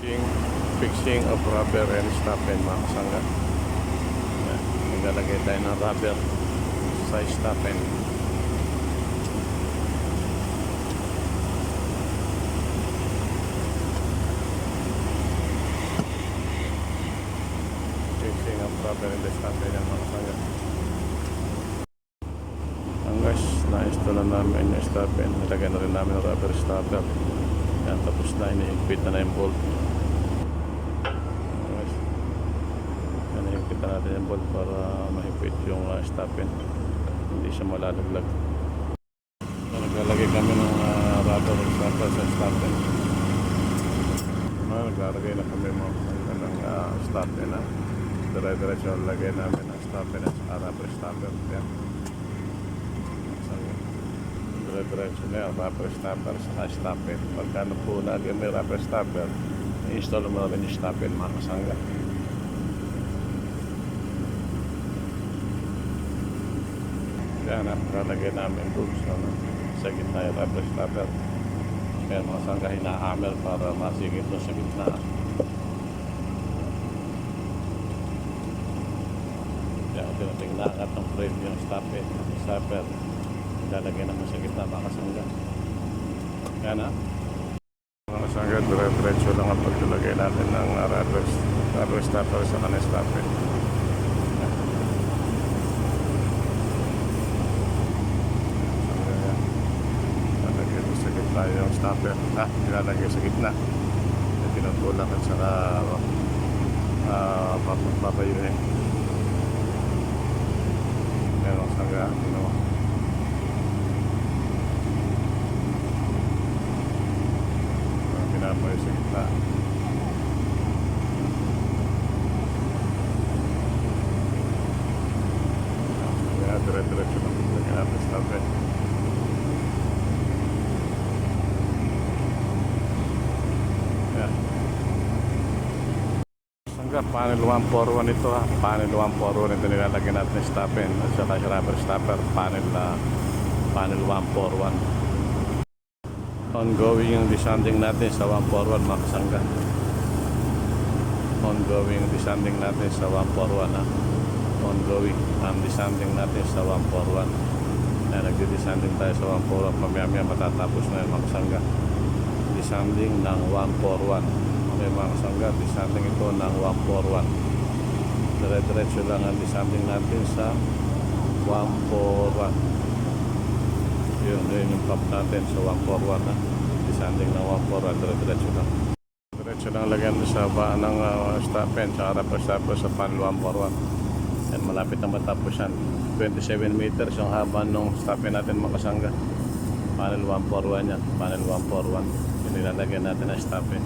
Fixing of rubber and stopping mga kasangga. Yan, naglalagay tayo ng rubber sa stopping. Fixing of rubber and stopping yan mga kasangga. Ang guys, na-install na namin yung stopping. Nilagay na rin namin yung rubber stopper. Yan, tapos na, inihigpit na yung bolt. Kita natin yung bolt para mahigpit yung stopping, hindi siya malalaglag. Naglalagay kami ng rubber stopper sa stopping. Naglalagay na kami ng stopping na dire-diretso lagay namin ng stopping at saka rubber stopper. Yan, dire-diretso na yung rubber stopper sa stopping. Pagka na po lagay may rubber stopper, i-install mo na rin yung stopping mga kasangga. Kaya nakalagay namin doon sa gitna yung rubber stopper. Kaya mga sangga hinahammer para masigit doon sa gitna. Kaya tinatingnakat ng frame yung stopper. Ilalagay naman sa gitna mga sangga. Kaya na. Mga sangga, dire-diretso lang ang paglalagay natin ng rubber stopper sa kanang stopper. Yung stopper nilalagay sa gitna, pinutulak at saka papayuhin. Meron sangga pinapayo sa gitna. Dire-diretso lang lagyan natin stopper. Panel 141 ito panel 141 ito nilalagyan natin ng stopping at saka rubber stopper. Panel 141. Ongoing yung desanding natin sa 141 mga kasangga. Ongoing yung desanding natin sa 141 ongoing ang desanding natin sa 141. Nagdi-desanding tayo sa 141. Mamaya matatapos na yung mga kasangga. Desanding ng 141 mga kasangga, desanding ito ng 141. Dire-diretso lang ang desanding natin sa 141. Yun yung pump natin sa 141 desanding ng 141, dire-diretso lang. Diretso lang lagyan sa baan ng stopping sa rubber stopper sa panel 141. Yan, malapit na matapos yan. 27 meters yung haba ng stopping natin mga kasangga. Panel 141 yan, panel 141. Yun nilalagyan natin ang stopping.